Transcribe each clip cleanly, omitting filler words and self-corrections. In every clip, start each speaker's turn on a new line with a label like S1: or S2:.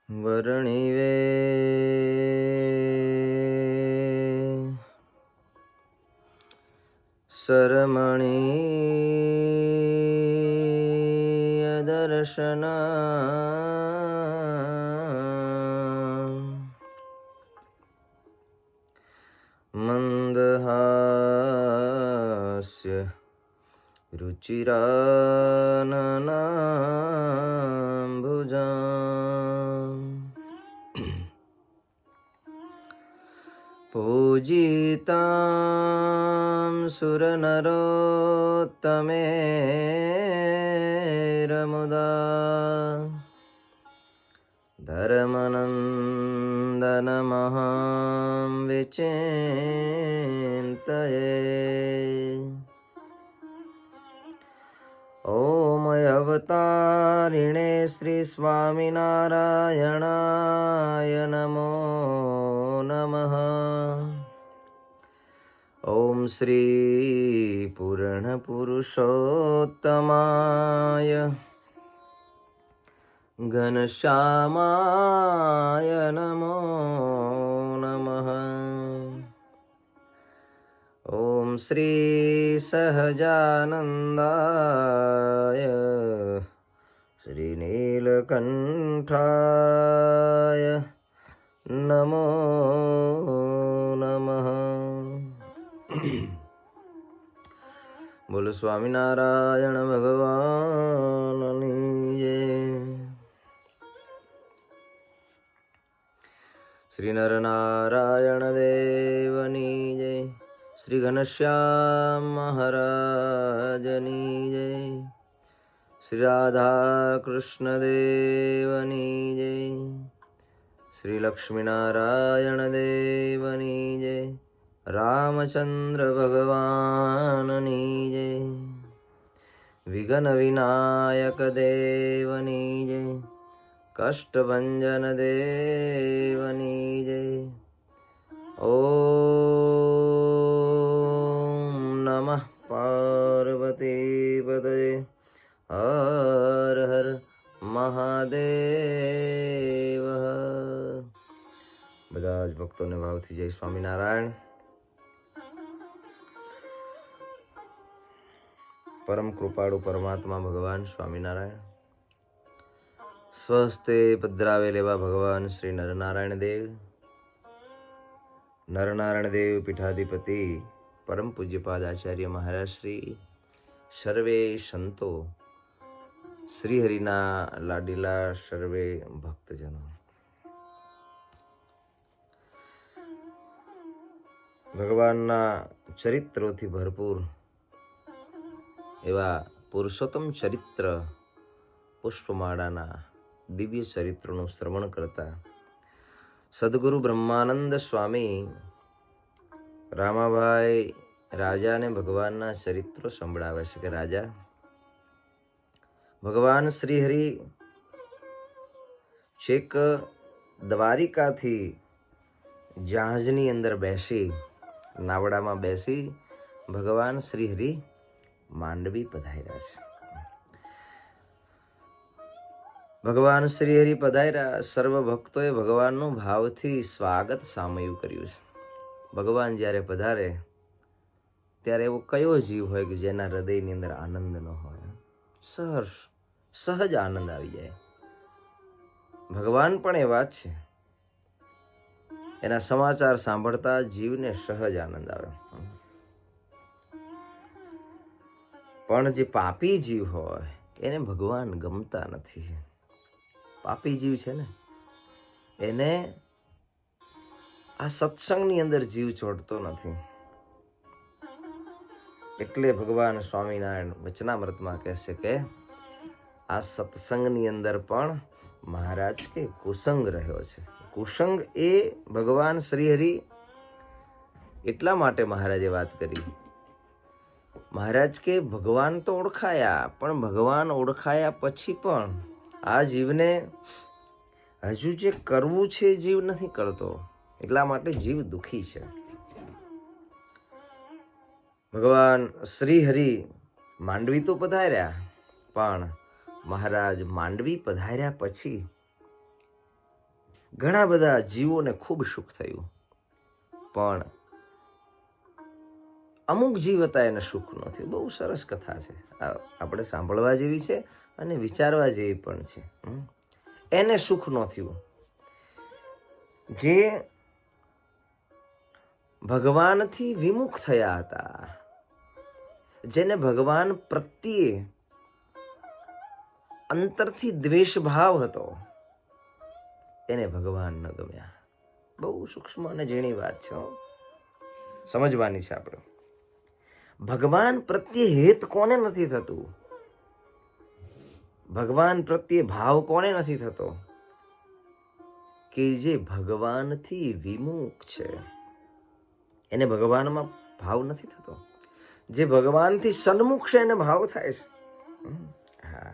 S1: વર્ણિવે સરમણીય દર્શન મંદહાસ્ય રુચિરાનનાંબુજાં પૂજિતાં સુરનરોત્તમેરમુદા ધર્મનંદનમહાં વિચિંતયે ઓમ અવતારિણે શ્રી સ્વામિનારાયણાય નમો નમઃ. ઓમ શ્રી પૂર્ણ પુરુષોત્તમાય ઘનશ્યામાય નમો નમઃ. ઓમ શ્રી સહજાનંદાય શ્રી નીલકંઠાય નમો નમઃ. બોલો સ્વામિનારાયણ ભગવાનની જય. શ્રી નરનારાયણ દેવની જય. શ્રી ઘનશ્યામ મહારાજની જય. શ્રી રાધા કૃષ્ણ દેવની જય. શ્રી લક્ષ્મીનારાયણ દેવની જય. રામચંદ્ર ભગવાનની જય. વિઘ્ન વિનાયક દેવની જય. કષ્ટભંજન દેવની જય. ઓમ નમઃ પાર્વતી પતયે હર હર મહાદેવ. બધા જ ભક્તોને ભાવથી જય સ્વામિનારાયણ. પરમ કૃપાળુ પરમાત્મા ભગવાન સ્વામિનારાયણ, સ્વસ્તે પધરાવેલ એવા ભગવાન શ્રી નરનારાયણ દેવ, નરનારાયણ દેવ પીઠાધિપતિ પરમ પૂજ્યપાદ આચાર્ય મહારાજ શ્રી, સર્વે સંતો, શ્રી હરિના લાડીલા સર્વે ભક્તજનો, ભગવાનના ચરિત્રોથી ભરપૂર એવા પુરુષોત્તમ ચરિત્ર પુષ્પમાળાના દિવ્ય ચરિત્રનું શ્રવણ કરતા સદગુરુ બ્રહ્માનંદ સ્વામી રામાભાઈ રાજાને ભગવાનના ચરિત્રો સંભળાવે છે કે રાજા, ભગવાન શ્રી હરિ છેક દ્વારિકાથી જહાજની અંદર બેસી, નાવડામાં બેસી ભગવાન શ્રી હરિ માંડવી પધાર્યા છે. ભગવાન શ્રી હરિ પધાર્યા, સર્વ ભક્તોએ ભગવાનનું ભાવથી સ્વાગત સામયું કર્યું છે. ભગવાન જ્યારે પધારે ત્યારે એવો કયો જીવ હોય કે જેના હૃદયની અંદર આનંદ ન હોય? સહજ આનંદ આવી જાય. ભગવાન પણ એવા જ છે. એના સમાચાર સાંભળતા જીવને સહજ આનંદ આવે. પણ જે પાપી જીવ હોય એને ભગવાન ગમતા નથી. પાપી જીવ છે ને, એને આ સત્સંગની અંદર જીવ છોડતો નથી. એટલે ભગવાન સ્વામિનારાયણ વચનામૃતમાં કહેશે કે આ સત્સંગની અંદર પણ મહારાજ કે કુસંગ રહ્યો છે. કુસંગ એ ભગવાન શ્રી હરિ એટલા માટે મહારાજે વાત કરી. મહારાજ કે ભગવાન તો ઓળખાયા, પણ ભગવાન ઓળખાયા પછી પણ આ જીવને હજુ જે કરવું છે જીવ નથી કરતો, એટલા માટે જીવ દુઃખી છે. ભગવાન શ્રી હરિ માંડવી તો પધાર્યા, પણ મહારાજ માંડવી પધાર્યા પછી ઘણા બધા જીવોને ખૂબ સુખ થયું, પણ અમુક જીવ હતા એને સુખ ન થયું. બહુ સરસ કથા છે, આપણે સાંભળવા જેવી છે અને વિચારવા જેવી પણ છે. એને સુખ ન થયું. જે ભગવાનથી વિમુખ થયા હતા, જેને ભગવાન પ્રત્યે અંતરથી દ્વેષ ભાવ હતો, એને ભગવાન ન ગમ્યા. બહુ સૂક્ષ્મ અને ઝીણી વાત છે, સમજવાની છે આપણે. ભગવાન પ્રત્યે હેત કોને નથી થતું? ભગવાન પ્રત્યે ભાવ કોને નથી થતો? કે જે ભગવાનથી વિમુખ છે, એને ભગવાનમાં ભાવ નથી થતો. જે ભગવાનથી સન્મુખ છે એને ભાવ થાય છે. હા,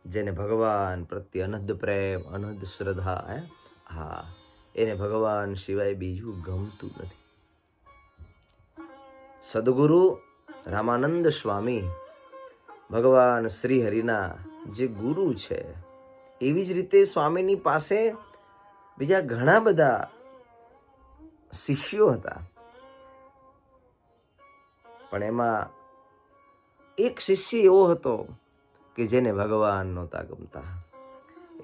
S1: જેને ભગવાન પ્રત્યે અનહદ પ્રેમ, અનહદ શ્રદ્ધા, હા, એને ભગવાન સિવાય બીજું ગમતું નથી. સદગુરુ રામાનંદ સ્વામી ભગવાન શ્રી હરિના જે ગુરુ છે, એવી જ રીતે સ્વામીની પાસે બીજા ઘણા બધા શિષ્યો હતા, પણ એમાં એક શિષ્ય એવો હતો કે જેને ભગવાન નહોતા ગમતા.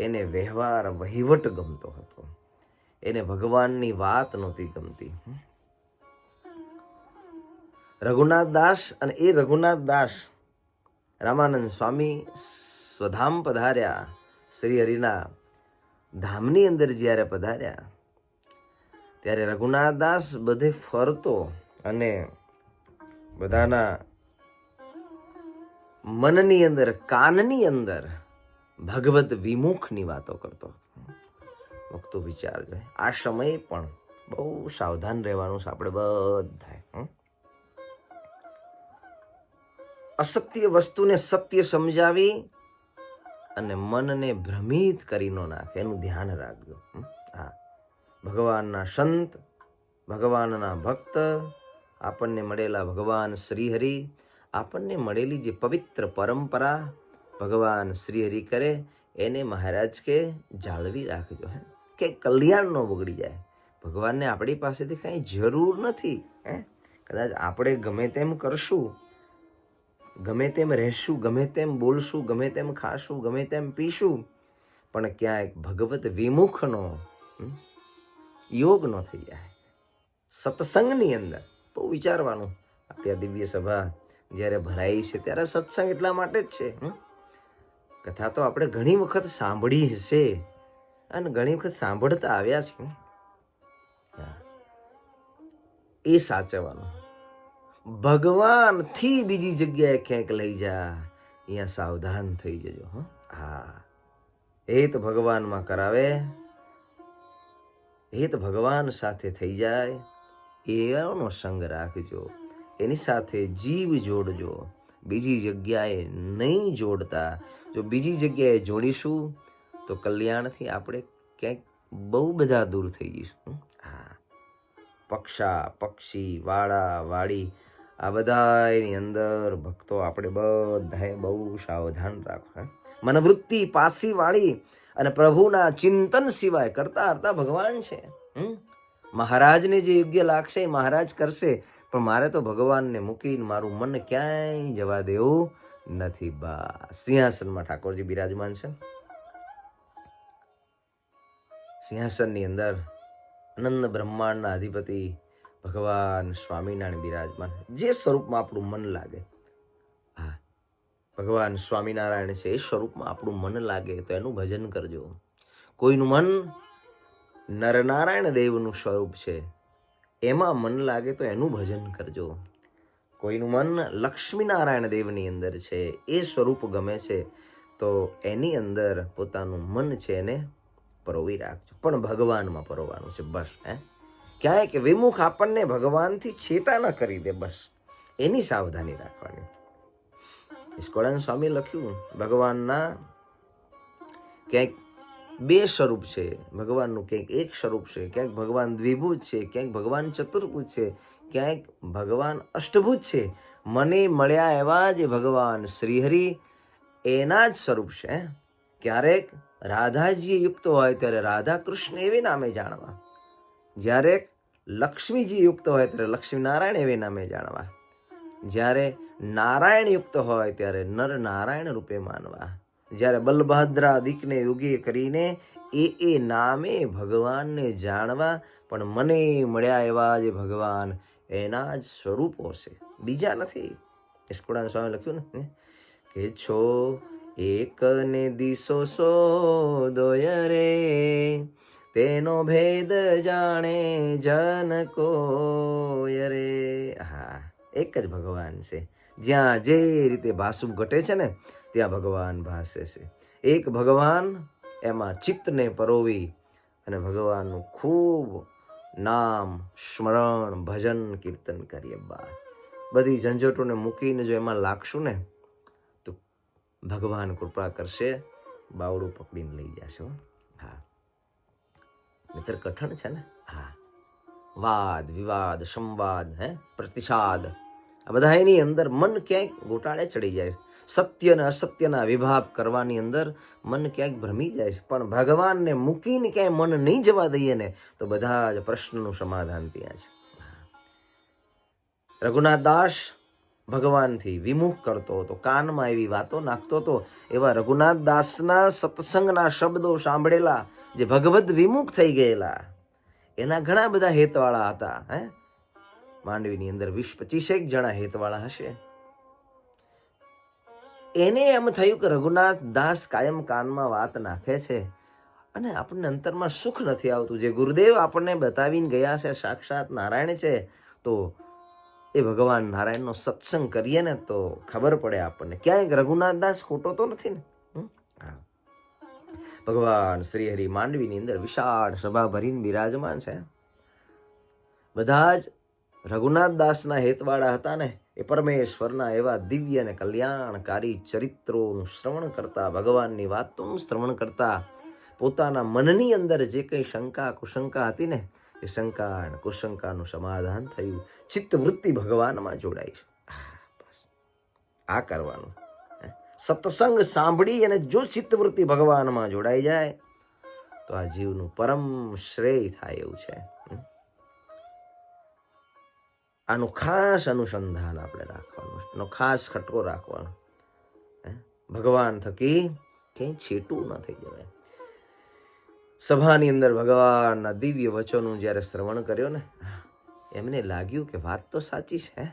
S1: એને વ્યવહાર વહીવટ ગમતો હતો, એને ભગવાનની વાત નહોતી ગમતી. રઘુનાથ દાસ, અને એ રઘુનાથ દાસ રામાનંદ સ્વામી સ્વધામ પધાર્યા, શ્રી હરિના ધામની અંદર જ્યારે પધાર્યા, ત્યારે રઘુનાથ દાસ બધે ફરતો અને બધાના મનની અંદર, કાનની અંદર ભગવત વિમુખની વાતો કરતો હતો. ભક્તો વિચારજો, આ સમયે પણ બહુ સાવધાન રહેવાનું છે આપણે બધાએ. અસત્ય વસ્તુને સત્ય સમજાવી અને મનને ભ્રમિત કરી ન નાખે, એનું ધ્યાન રાખજો. હા, ભગવાનના સંત, ભગવાનના ભક્ત, આપણને મળેલા ભગવાન શ્રીહરિ, આપણને મળેલી જે પવિત્ર પરંપરા ભગવાન શ્રીહરિ કરે, એને મહારાજ કે જાળવી રાખજો, કે કલ્યાણ ન બગડી જાય. ભગવાનને આપણી પાસેથી કાંઈ જરૂર નથી. કદાચ આપણે ગમે તેમ કરશું, ગમે તેમ રહેશું, ગમે તેમ બોલશું, ગમે તેમ ખાશું, ગમે તેમ પીશું, પણ ક્યાંક ભગવત વિમુખનો યોગ ન થઈ જાય. સત્સંગની અંદર બહુ વિચારવાનું. આપણી આ દિવ્ય સભા જ્યારે ભરાઈ છે ત્યારે સત્સંગ એટલા માટે જ છે. કથા તો આપણે ઘણી વખત સાંભળી હશે અને ઘણી વખત સાંભળતા આવ્યા છે. એ સાચવવાનું. ભગવાનથી બીજી જગ્યાએ ક્યાંક લઈ જા, અહીંયા સાવધાન થઈ જજો. હા, એ તો ભગવાનમાં કરાવે, એ તો ભગવાન સાથે થઈ જાય, એનો સંગ રાખજો, એની સાથે જીવ જોડજો, બીજી જગ્યાએ નહીં જોડતા. જો બીજી જગ્યાએ જોડીશું તો કલ્યાણથી આપણે ક્યાંક બહુ બધા દૂર થઈ જઈશું. હા, પક્ષા પક્ષી, વાળા વાળી, આ બધા એની અંદર ભક્તો આપણે બધાએ બહુ સાવધાન રાખવા. મનવૃત્તિ પાસી વાળી અને પ્રભુના ચિંતન સિવાય કરતા હરતા ભગવાન છે. મહારાજને જે યોગ્ય લાગશે એ મહારાજ કરશે, પણ મારે તો ભગવાનને મૂકીને મારું મન ક્યાંય જવા દેવું નથી. બસ સિંહાસનમાં ઠાકોરજી બિરાજમાન છે. સિંહાસનની અંદર અનંત બ્રહ્માંડના અધિપતિ ભગવાન સ્વામિનારાયણ બિરાજમાન. જે સ્વરૂપમાં આપણું મન લાગે, હા, ભગવાન સ્વામિનારાયણ છે, એ સ્વરૂપમાં આપણું મન લાગે તો એનું ભજન કરજો. કોઈનું મન નરનારાયણ દેવનું સ્વરૂપ છે, એમાં મન લાગે તો એનું ભજન કરજો. કોઈનું મન લક્ષ્મીનારાયણ દેવની અંદર છે, એ સ્વરૂપ ગમે છે, તો એની અંદર પોતાનું મન છે એને પરોવી રાખજો. પણ ભગવાનમાં પરોવાનું છે, બસ. ક્યાંય કે વિમુખ આપણને ભગવાનથી છેટા ન કરી દે, બસ એની સાવધાની રાખવાની. ઇસ્કોલાન સ્વામી લખ્યું, ભગવાનના ક્યાંક બે સ્વરૂપ છે, ભગવાનનું ક્યાંક એક સ્વરૂપ છે, ક્યાંક ભગવાન દ્વિભુજ છે, ક્યાંક ભગવાન ચતુર્ભુજ છે, ક્યાંક ભગવાન અષ્ટભુજ છે. મને મળ્યા એવા જે ભગવાન શ્રીહરિ એના જ સ્વરૂપ છે. ક્યારેક રાધાજી યુક્ત હોય ત્યારે રાધા કૃષ્ણ એવે નામે જાણવા, જ્યારે લક્ષ્મીજી યુક્ત હોય ત્યારે લક્ષ્મી નારાયણ એવે નામે જાણવા, જ્યારે નારાયણ યુક્ત હોય ત્યારે નર નારાયણ રૂપે માનવા, જ્યારે બલભદ્રાદિકને યોગે કરીને એ નામે ભગવાનને જાણવા. પણ મને મળ્યા એવા જે ભગવાન એના જ સ્વરૂપો છે, બીજા નથી. ઇસ્કોડાન સ્વામી લખ્યું ને કે છો એકને દિશો સોદોય રે, તેનો ભેદ જાણે જન કોય રે. હા, એક જ ભગવાન છે. જ્યાં જે રીતે ભાસુ ઘટે છે ને ત્યાં ભગવાન ભાસે છે. એક ભગવાન, એમાં ચિત્તને પરોવી અને ભગવાનનું ખૂબ નામ સ્મરણ ભજન કીર્તન કરીએ. બધી ઝંઝટોને મૂકીને જો એમાં લાગશું ને તો ભગવાન કૃપા કરશે, બાવડું પકડીને લઈ જશે. હા મિત્ર, કઠણ છે ને. હા, વાદ વિવાદ સંવાદ પ્રતિસાદ, આ બધા એની અંદર મન ક્યાંક ગોટાળે ચડી જાય. સત્ય અને અસત્યના વિભાગ કરવાની અંદર મન ક્યાંક ભ્રમી જાય છે. પણ ભગવાનને મૂકીને ક્યાંય મન નહીં જવા દઈએ ને તો બધા જ પ્રશ્નનું સમાધાન ત્યાં છે. રઘુનાથ દાસ ભગવાનથી વિમુખ કરતો હતો, કાનમાં એવી વાતો નાખતો હતો. એવા રઘુનાથ દાસના સત્સંગના શબ્દો સાંભળેલા જે ભગવદ વિમુખ થઈ ગયેલા, એના ઘણા બધા હેતવાળા હતા. માંડવીની અંદર 20-25 જણા હેતવાળા હશે. એને એમ થયું કે રઘુનાથ દાસ કાયમ કાનમાં વાત નાખે છે અને આપણને અંતરમાં સુખ નથી આવતું. જે ગુરુદેવ આપણને બતાવીને ગયા છે સાક્ષાત નારાયણ છે, તો એ ભગવાન નારાયણનો સત્સંગ કરીએ ને તો ખબર પડે આપણને. ક્યાંય રઘુનાથ દાસ ખોટો તો નથી ને. ભગવાન શ્રી હરિ માંડવીની અંદર વિશાળ સભા ભરીને બિરાજમાન છે. બધા જ રઘુનાથ દાસના હેતવાળા હતા ને એ પરમેશ્વરના એવા દિવ્ય અને કલ્યાણકારી ચરિત્રોનું શ્રવણ કરતા, ભગવાનની વાતોનું શ્રવણ કરતા, પોતાના મનની અંદર જે કંઈ શંકા કુશંકા હતી ને એ શંકા અને કુશંકાનું સમાધાન થયું. ચિત્તવૃત્તિ ભગવાનમાં જોડાઈ છે. બસ આ કરવાનું. સત્સંગ સાંભળી અને જો ચિત્તવૃત્તિ ભગવાનમાં જોડાઈ જાય તો આ જીવનું પરમ શ્રેય થાય એવું છે. આનું ખાસ અનુસંધાન આપણે રાખવાનું, એનો ખાસ ખટકો રાખવાનો. ભગવાન થકી ક્યાંય છેટું ન થઈ જવાય. સભાની અંદર ભગવાનના દિવ્ય વચનનું જ્યારે શ્રવણ કર્યો ને, એમને લાગ્યું કે વાત તો સાચી છે.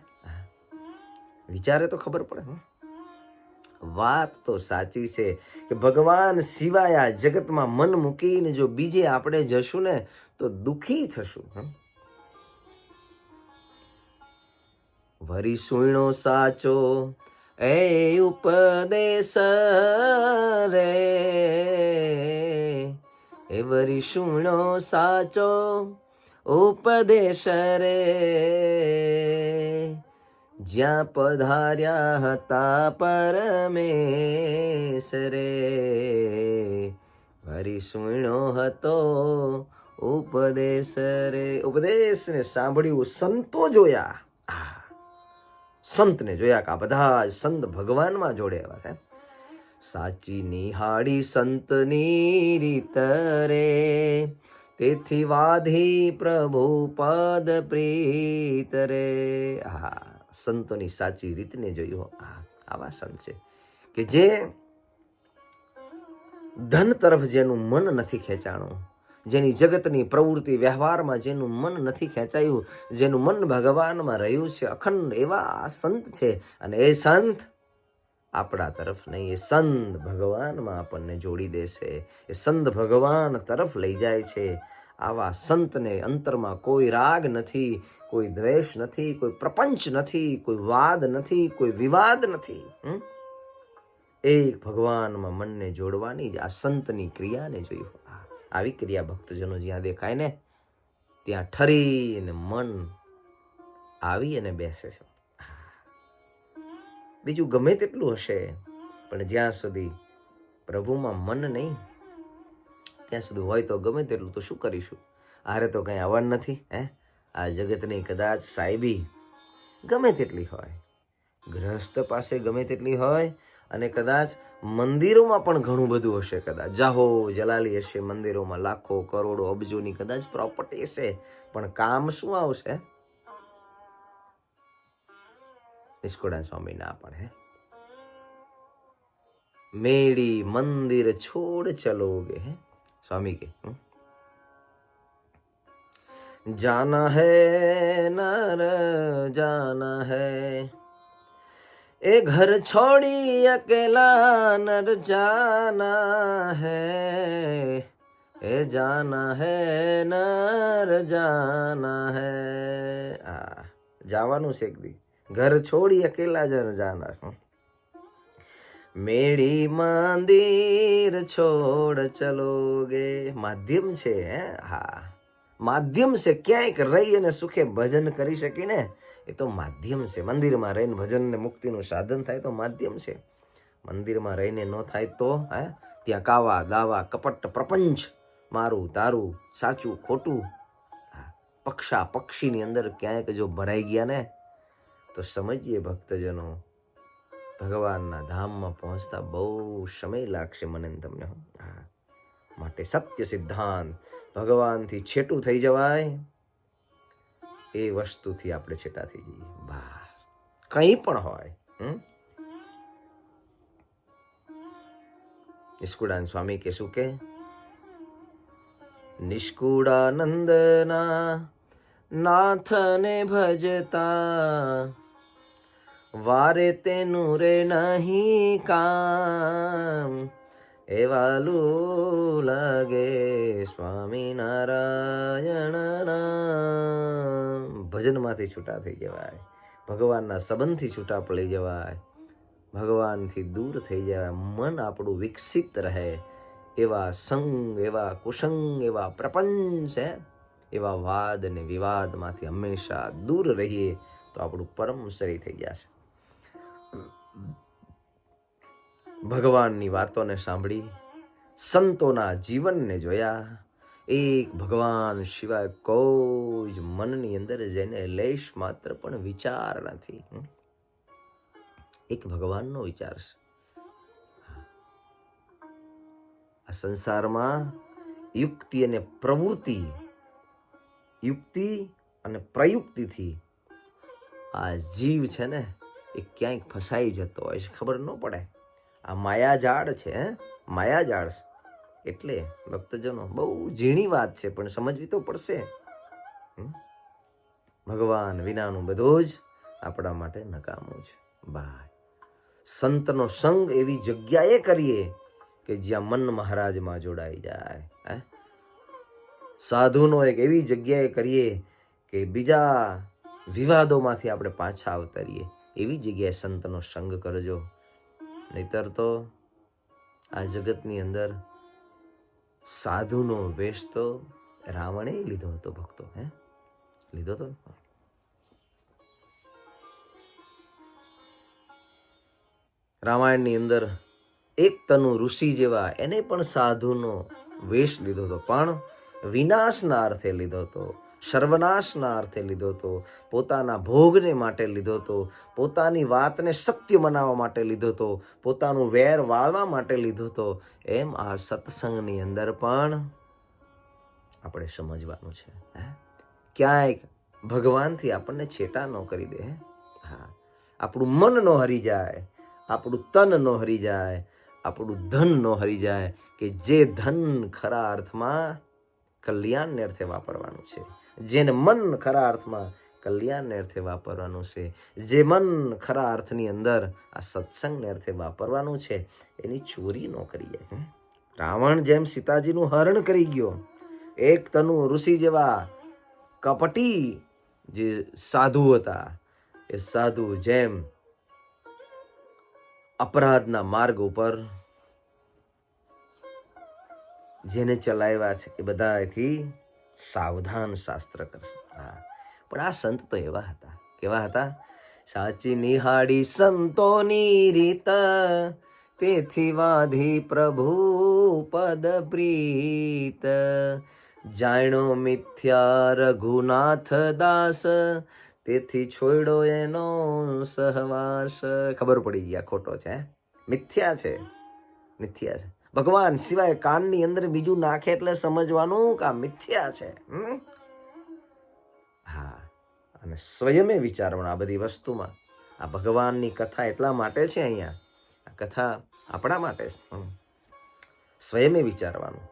S1: વિચારે તો ખબર પડે. વાત તો સાચી છે કે ભગવાન સિવાય આ જગતમાં મન મૂકીને જો બીજે આપણે જશું ને તો દુઃખી થશું. વરી સુણો સાચો એ ઉપદેશ રે, એ વરી સુણો સાચો ઉપદેશ રે, જ્યાં પધાર્યા હતા પરમેશ રે, વરી સુણો હતો ઉપદેશ રે. ઉપદેશને સાંભળ્યું, સંતો જોયા. સંતને જોયા કે આ બધા જ સંત ભગવાનમાં જોડેલા છે. સાચી નિહાળી સંતની રીત રે, તેથી વાધી પ્રભુ પદ પ્રીત રે. સંતોની સાચી રીતને જોયું. આવા સંત છે કે જે ધન તરફ જેનું મન નથી ખેંચાણું, જેની જગતની પ્રવૃત્તિ વ્યવહારમાં જેનું મન નથી ખેંચાયું, જેનું મન ભગવાનમાં રહ્યું છે અખંડ, એવા સંત છે. અને એ સંત આપણા તરફ નહીં, એ સંત ભગવાનમાં આપણને જોડી દેશે, એ સંત ભગવાન તરફ લઈ જાય છે. આવા સંતને અંતરમાં કોઈ રાગ નથી, કોઈ દ્વેષ નથી, કોઈ પ્રપંચ નથી, કોઈ વાદ નથી, કોઈ વિવાદ નથી. એક ભગવાનમાં મનને જોડવાની જ આ સંતની ક્રિયાને જોયું. આવી ક્રિયા ભક્તજનો જ્યાં દેખાય ને ત્યાં ઠરી અને મન આવી અને બેસે છે. બીજું ગમે તેટલું હશે પણ જ્યાં સુધી પ્રભુમાં મન નહીં ત્યાં સુધી હોય તો ગમે તેટલું તો શું કરીશું. આરે તો કંઈ આવવાનું નથી. આ જગતની કદાચ સાહેબી ગમે તેટલી હોય, ગ્રહસ્થ પાસે ગમે તેટલી હોય અને કદાચ મંદિરોમાં પણ ઘણું બધું હશે, કદાચ જાહો જલાલી હશે, મંદિરોમાં લાખો કરોડો અબજોની કદાચ પ્રોપર્ટી હશે, પણ કામ શું આવશે? નિષ્કુળાનંદ સ્વામી ના પણ હે, મેળી મંદિર છોડ ચલોગે, હે स्वामी के जाना है नर जाना है, ए घर छोड़ी अकेला नर जाना है, ए जाना है नर जाना है। जावानु से एक दी घर छोड़ी अकेला जन जाना है, મેળી મંદિર છોડ ચલોગે, માધ્યમ છે, હા માધ્યમ છે, ક્યાંક રહી અને સુખે ભજન કરી શકીને એ તો માધ્યમ છે. મંદિરમાં રહીને ભજન ને મુક્તિનું સાધન થાય તો માધ્યમ છે. મંદિરમાં રહીને ન થાય તો ત્યાં કાવા દાવા કપટ પ્રપંચ, મારું તારું, સાચું ખોટું, પક્ષા પક્ષીની અંદર ક્યાંક જો ભરાઈ ગયા ને તો સમજીએ ભક્તજનો ભગવાનના ધામમાં પહોંચતા બહુ સમય લાગશે મને તમને. માટે સત્ય સિદ્ધાંત, ભગવાનથી છેટું થઈ જવાય એ વસ્તુથી આપણે છેટા થઈ જઈએ. બહાર કંઈ પણ હોય. નિષ્કુળાનંદ સ્વામી કે શું કે, નિષ્કુળાનંદના નાથને ભજતા વારે તેનું રે નહીં કામ, એવાલું લાગે સ્વામિનારાયણ નામ. ભજનમાંથી છૂટા થઈ જવાય, ભગવાનના સંબંધથી છૂટા પડી જવાય, ભગવાનથી દૂર થઈ જાય, મન આપણું વિકસિત રહે. એવા સંગ, એવા કુસંગ, એવા પ્રપંચ, એવા વાદ અને વિવાદમાંથી હંમેશા દૂર રહીએ તો આપણું પરમ શરીર થઈ જશે. ભગવાનની વાતોને સાંભળી, સંતોના જીવનને જોયા, એક ભગવાન સિવાય કોઈ જ મનની અંદર જેને લેશ માત્ર પણ વિચાર નથી. એક ભગવાનનો વિચાર છે. આ સંસારમાં યુક્તિ અને પ્રવૃત્તિ, યુક્તિ અને પ્રયુક્તિથી આ જીવ છે ને એ ક્યાંક ફસાઈ જતો હોય છે, ખબર ન પડે. આ માયાજાળ છે, માયાજાળ છે. એટલે ભક્તજનો બહુ ઝીણી વાત છે પણ સમજવી તો પડશે. ભગવાન વિનાનું બધું જ આપણા માટે નકામું છે. બાય સંતનો સંગ એવી જગ્યાએ કરીએ કે જ્યાં મન મહારાજમાં જોડાઈ જાય. સાધુનો એક એવી જગ્યાએ કરીએ કે બીજા વિવાદોમાંથી આપણે પાછા અવતરીએ. એવી જગ્યાએ સંતનો સંગ કરજો. નહીતર તો આ જગતની અંદર સાધુનો વેશ તો રાવણે લીધો હતો. ભક્તો લીધો હતો. રામાયણની અંદર એક તનુ ઋષિ જેવા એને પણ સાધુનો વેશ લીધો હતો, પણ વિનાશના અર્થે લીધો હતો, સર્વનાશના અર્થે લીધો હતો, પોતાના ભોગને માટે લીધો હતો, પોતાની વાતને સત્ય બનાવવા માટે લીધો હતો, પોતાનું વેર વાળવા માટે લીધો હતો. એમ આ સત્સંગની અંદર પણ આપણે સમજવાનું છે. ક્યાંક ભગવાનથી આપણને છેટા ન કરી દે. આપણું મન ન હરી જાય, આપણું તન ન હરી જાય, આપણું ધન ન હરી જાય, કે જે ધન ખરા અર્થમાં કલ્યાણને અર્થે વાપરવાનું છે, જેને મન ખરા અર્થમાં કલ્યાણને અર્થે વાપરવાનું છે, જે મન ખરા અર્થની અંદર આ સત્સંગને અર્થે વાપરવાનું છે, એની ચોરી ન કરીએ. રાવણ જેમ સીતાજીનું હરણ કરી ગયો, એક તનુ ઋષિ જેવા કપટી જે સાધુ હતા, એ સાધુ જેમ અપરાધના માર્ગ ઉપર જેને ચલાવ્યા છે એ બધાથી સાવધાન શાસ્ત્ર કરશે. પણ આ સંત તો એવા હતા, કેવા હતા? સાચી નિહાળી સંતોની રીત, તેથી વાધી પ્રભુ પદ પ્રીત, જાણ્યો મિથ્યા રઘુનાથ દાસ, તેથી છોડ્યો એનો સહવાસ. ખબર પડી ગયા ખોટો છે. મિથ્યા છે, મિથ્યા છે. ભગવાન સિવાય કાનની અંદર બીજું નાખે એટલે સમજવાનું કે આ મિથ્યા છે. હા, અને સ્વયમે વિચારવાનું આ બધી વસ્તુમાં. આ ભગવાનની કથા એટલા માટે છે અહીંયા, આ કથા આપણા માટે છે. સ્વયમે વિચારવાનું.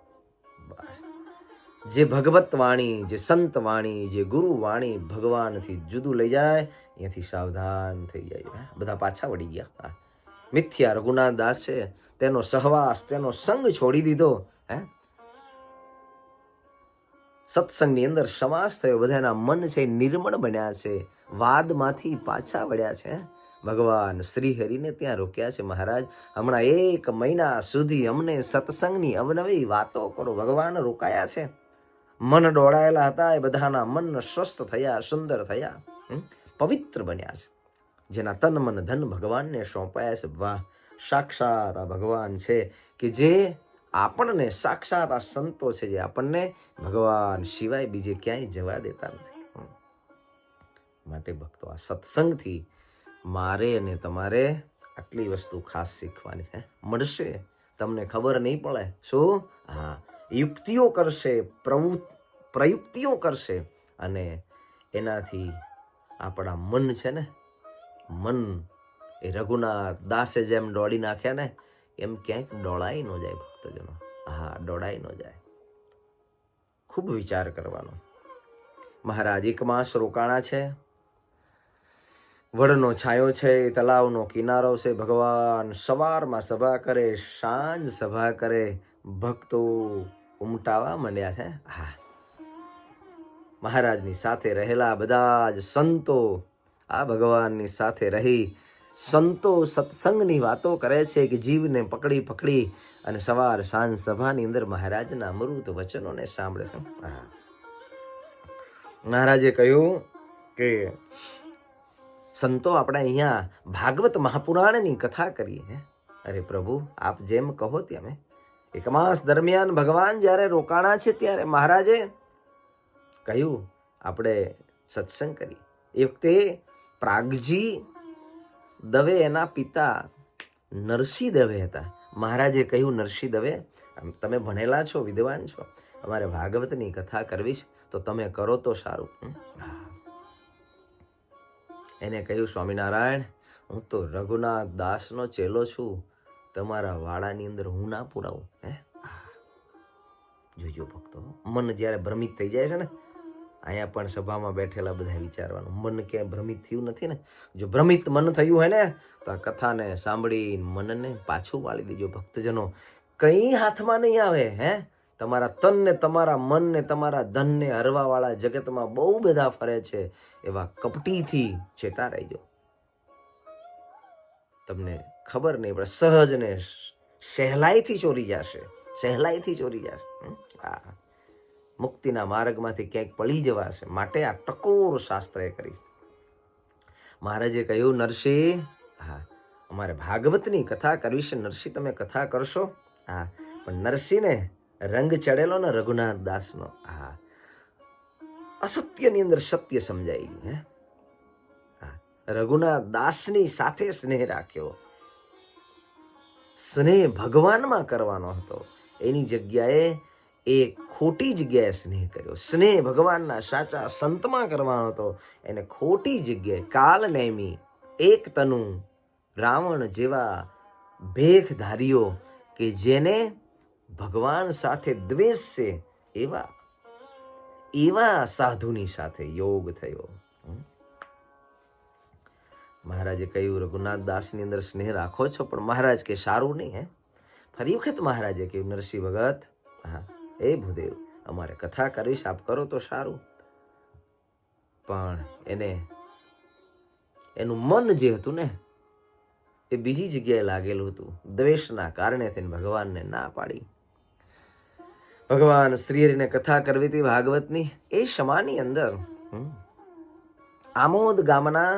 S1: જે ભગવત વાણી, જે સંત વાણી, જે ગુરુ વાણી ભગવાનથી જુદું લઈ જાય, અહીંયાથી સાવધાન થઈ જાય. બધા પાછા વળી ગયા. મિથ્યા રઘુનાથ દાસ છે, તેનો સહવાસ, તેનો સંગ છોડી દીધો. સત્સંગની અંદર સમાસ થયો, બધાના મન છે નિર્મળ બન્યા છે, વાદમાંથી પાછા વળ્યા છે. ભગવાન શ્રી હરિને ત્યાં રોક્યા છે, મહારાજ હમણાં 1 મહિના સુધી અમને સત્સંગની અવનવી વાતો કરો. ભગવાન રોકાયા છે. મન દોડાયેલા હતા, એ બધાના મન સ્વસ્થ થયા, સુંદર થયા, પવિત્ર બન્યા છે. જેના તન મન ધન ભગવાનને સોંપાયા છે. વાહ, સાક્ષાત આ ભગવાન છે કે જે આપણને, સાક્ષાત આ સંતો છે જે આપણને ભગવાન સિવાય બીજે ક્યાંય જવા દેતા નથી. માટે ભક્તો, આ સત્સંગથી મારે અને તમારે આટલી વસ્તુ ખાસ શીખવાની છે. મળશે તમને ખબર નહીં પડે. શું? હા, યુક્તિઓ કરશે, પ્રયુક્તિઓ કરશે, અને એનાથી આપણા મન છે ને, મન એ રઘુનાથ દાસે જેમ દોડી નાખ્યા ને, એમ ક્યાંક દોડાઈ ન જાય ભક્તજનો. હા, દોડાઈ ન જાય. ખૂબ વિચાર કરવાનો. મહારાજ 1 માસ રોકાણા છે, વડનો છાયો છે, તલાવનો કિનારો છે. ભગવાન સવારમાં સભા કરે, સાંજ સભા કરે, ભક્તો ઉમટાવા માંડ્યા છે. હા, મહારાજની સાથે રહેલા બધા જ સંતો આ ભગવાનની સાથે રહી સંતો સત્સંગની વાતો કરે છે કે જીવને પકડી પકડી અને સવાર સાંજ સભાની અંદર મહારાજના અમૃત વચનોને સાંભળે છે. મહારાજે કહ્યું કે સંતો આપણે અહીંયા ભાગવત મહાપુરાણની કથા કરીએ. અરે પ્રભુ, આપ જેમ કહો તેમ. 1 માસ દરમિયાન ભગવાન જ્યારે રોકાણા છે ત્યારે મહારાજે કહ્યું આપણે સત્સંગ કરી. એ વખતે પ્રાગજી દવે એના પિતા નરસિંહ દવે હતા. મહારાજે કહ્યું, નરસિંહ દવે, તમે ભણેલા છો, વિદ્વાન છો, અમારે ભાગવતની કથા કરવી છે, તો તમે કરો તો સારું. એને કહ્યું, સ્વામિનારાયણ, હું તો રઘુનાથ દાસનો ચેલો છું, તમારા વાડાની અંદર હું ના પુરાવું. જોજો ભક્તો, મન જ્યારે ભ્રમિત થઈ જાય છે ને, અહીંયા પણ સભામાં બેઠેલા બધા વિચારવાનું, મન ક્યાંય ભ્રમિત થયું નથી ને? જો ભ્રમિત મન થયું હોય ને, તો આ કથાને સાંભળી મનને પાછું વાળી દેજો ભક્તજનો. કંઈ હાથમાં નહીં આવે. તમારા તનને, તમારા મનને, તમારા ધનને હરવાવાળા જગતમાં બહુ બધા ફરે છે. એવા કપટીથી ચેટા રહેજો. તમને ખબર નહીં પડે, સહજ ને સહેલાઈથી ચોરી જશે, સહેલાઈથી ચોરી જશે. મુક્તિના માર્ગમાંથી ક્યાંક પડી જવાશે. માટે આ ટકોર શાસ્ત્રએ કરી. મહારાજે કહ્યું, નરસિંહ, હા, અમારે ભાગવતની કથા કરવી છે. નરસિંહ, તમે કથા કરશો? હા, પણ નરસિંહને રંગ ચડેલો ને રઘુનાથ દાસનો. હા, અસત્યની અંદર સત્ય સમજાઈ ગયું. રઘુનાથ દાસની સાથે સ્નેહ રાખ્યો. સ્નેહ ભગવાનમાં કરવાનો હતો, એની જગ્યાએ એ ખોટી જગ્યાએ સ્નેહ કર્યો. સ્નેહ ભગવાનના સાચા સંતમાં કરવાનો હતો, એને ખોટી જગ્યાએ કાલ નેમી એક તનુ રાવણ જેવા ભેખધારીઓ કે જેને ભગવાન સાથે દ્વેષ છે, એવા સાધુની સાથે યોગ થયો. મહારાજે કહ્યું, રઘુનાથ દાસની અંદર સ્નેહ રાખો છો, પણ મહારાજ કે સારું નહીં. ફરી વખત મહારાજે કહ્યું, નરસિંહ ભગત, હા, એ ભૂદેવ, અમારે કથા કરવી, આપ કરો તો સારું, પણ એનું મન જે હતું ને, એ બીજી જગ્યાએ લાગેલું હતું. દ્વેષના કારણે થઈને ભગવાનને ના પાડી. ભગવાન શ્રીહરિને કથા કરવી હતી ભાગવતની. એ સમાની અંદર આમોદ ગામના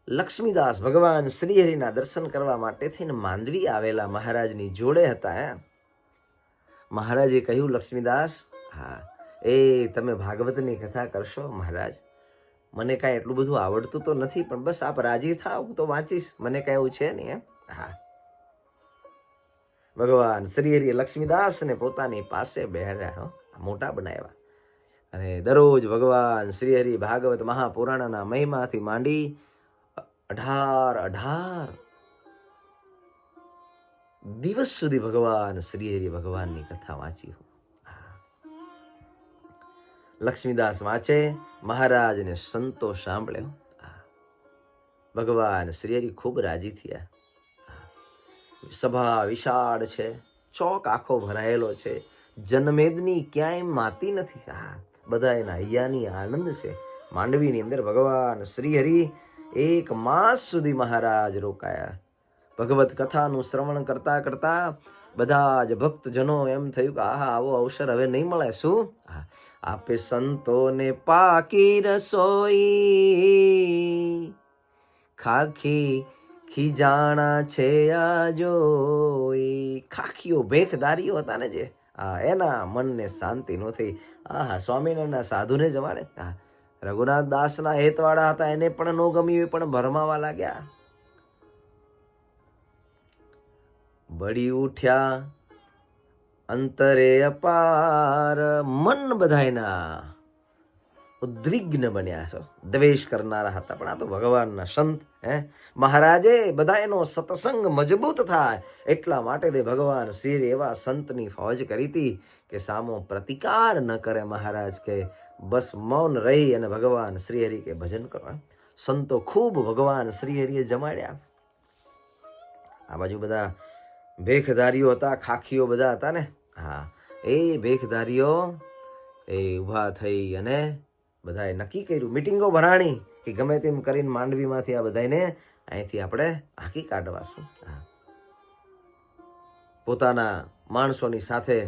S1: લક્ષ્મીદાસ ભગવાન શ્રીહરિના દર્શન કરવા માટે થઈને માંડવી આવેલા મહારાજની જોડે હતા. મહારાજે કહ્યું, લક્ષ્મીદાસ, હા, એ તમે ભાગવતની કથા કરશો? મહારાજ, મને કાંઈ એટલું બધું આવડતું તો નથી, પણ બસ આપ રાજી થાવ તો વાંચીશ, મને કાંઈ એવું છે નહીં. હા, ભગવાન શ્રી હરિએ લક્ષ્મીદાસને પોતાની પાસે બેહાડ્યા, મોટા બનાવ્યા. અને દરરોજ ભગવાન શ્રી હરિ ભાગવત મહાપુરાણના મહિમાથી માંડી 18 દિવસ સુધી ભગવાન શ્રી હરિ ભગવાનની કથા વાંચી. લક્ષ્મીદાસ વાંચે, મહારાજને સંતો સાંભળ્યો. ભગવાન શ્રી હરિ ખૂબ રાજી થયા. સભા વિશાળ છે, ચોક આખો ભરાયેલો છે, જનમેદની ક્યાંય માતી નથી. બધા એના હૈયાની આનંદ છે. માંડવીની અંદર ભગવાન શ્રી હરિ 1 માસ સુધી મહારાજ રોકાયા. ભગવત કથાનું શ્રવણ કરતા કરતા બધા જ ભક્તજનો એમ થયું કે આવો અવસર હવે નહીં મળે. શું આપે સંતોને પાકી રસોઈ, ખાખી ખીજાણા છે જોઈ. ખાખીઓ ભેખદારીઓ હતા ને જે, એના મનને શાંતિ ન થઈ. સ્વામિનારાયણના સાધુને જમાડે. રઘુનાથ દાસના હેતવાળા હતા, એને પણ ન ગમ્યું, પણ ભરમાવા લાગ્યા. બળી ઉઠ્યા અંતરે અપાર, મન બધાયના ઉદ્વિગ્ન બન્યા છો. દ્વેષ કરનારા હતા, પણ આ તો ભગવાનના સંત. મહારાજે બધાયનો સત્સંગ મજબૂત થાય એટલા માટે તે ભગવાન શ્રી એવા સંતની ફૌજ કરી હતી કે સામો પ્રતિકાર ન કરે. મહારાજ કે બસ મૌન રહી અને ભગવાન શ્રી હરિ કે ભજન કરવા. સંતો ખૂબ ભગવાન શ્રી હરિએ જમાડ્યા. આ બાજુ બધા ભેખધારીઓ હતા, ખાખીઓ બધા હતા ને. એ ભેખધારીઓ એ ઊભા થઈ અને બધાએ નક્કી કર્યું, મિટિંગો ભરાણી કે ગમે તેમ કરીને માંડવીમાંથી આ બધાને અહીંથી આપણે હાંકી કાઢવાશું. પોતાના માણસોની સાથે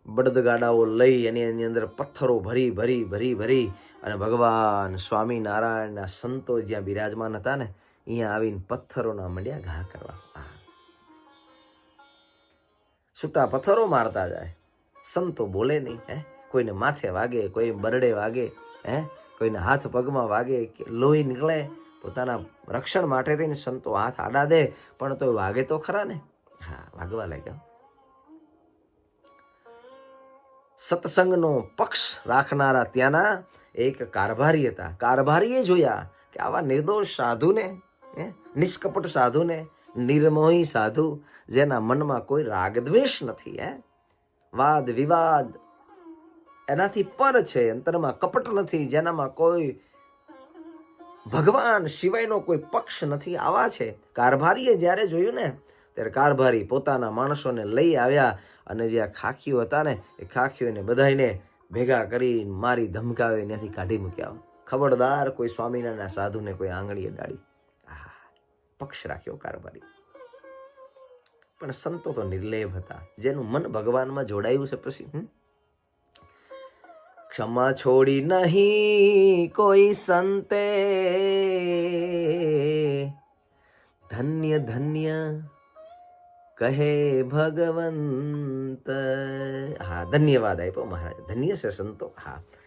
S1: બળદગાડાઓ લઈ એની અંદર પથ્થરો ભરી ભરી ભરી ભરી અને ભગવાન સ્વામિનારાયણના સંતો જ્યાં બિરાજમાન હતા ને, અહીંયા આવીને પથ્થરોના મંડ્યા ઘા કરવા. છૂટા પથ્થરો મારતા જાય, સંતો બોલે નહીં. કોઈને માથે વાગે, કોઈ બરડે વાગે, કોઈને હાથ પગમાં વાગે, લોહી નીકળે. પોતાના રક્ષણ માટે થઈને સંતો હાથ આડા દે, પણ તો વાગે તો ખરા ને. વાગવા લાગ્યા. સત્સંગનો પક્ષ રાખનારા ત્યાંના એક કારભારી હતા. કારભારીએ જોયા કે આવા નિર્દોષ સાધુને, નિષ્કપટ સાધુને, નિર્મોહી સાધુ, જેના મનમાં કોઈ રાગદ્વેષ નથી, વાદ વિવાદ એનાથી પર છે, અંતરમાં કપટ નથી, જેનામાં કોઈ ભગવાન સિવાયનો કોઈ પક્ષ નથી, આવા છે. કારભારીએ જ્યારે જોયું ને, ત્યારે કારભારી પોતાના માણસોને લઈ આવ્યા અને જે આ ખાખીઓ હતા ને, એ ખાખીઓને બધાને ભેગા કરી મારી ધમકાવી ત્યાંથી કાઢી મૂક્યા. ખબરદાર કોઈ સ્વામિનારાયણના સાધુને કોઈ આંગળી અડાડી. પક્ષ રાખ્યો કારભારી. પણ સંતો તો નિર્લેપ હતા, જેનું મન ભગવાનમાં જોડાયું છે. પછી ક્ષમા છોડી નહીં કોઈ સંતે, ધન્ય ધન્ય કહે ભગવંત. ધન્યવાદ આપ્યો મહારાજ. ધન્ય છે સંતો.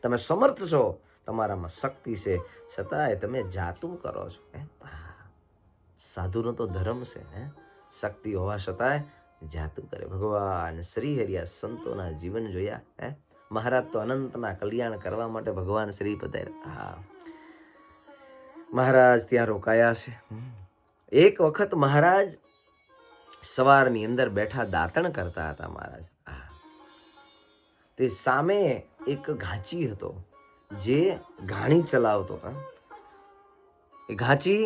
S1: તમે સમર્થ છો, તમારામાં શક્તિ છે, છતાંય તમે જાતું કરો છો. સાધુનો તો ધર્મ છે, શક્તિ હોવા છતાંય જાતું કરે. ભગવાન શ્રી હરિયા સંતોના જીવન જોયા. મહારાજ તો અનંતના કલ્યાણ કરવા માટે ભગવાન શ્રી પધાર્યા. મહારાજ ત્યાં રોકાયા છે. એક વખત મહારાજ સવારની અંદર બેઠા દાતણ કરતા હતા. મહારાજ તે સામે એક ઘાંચી હતો જે ઘાણી ચલાવતો હતો. એ ઘાંચી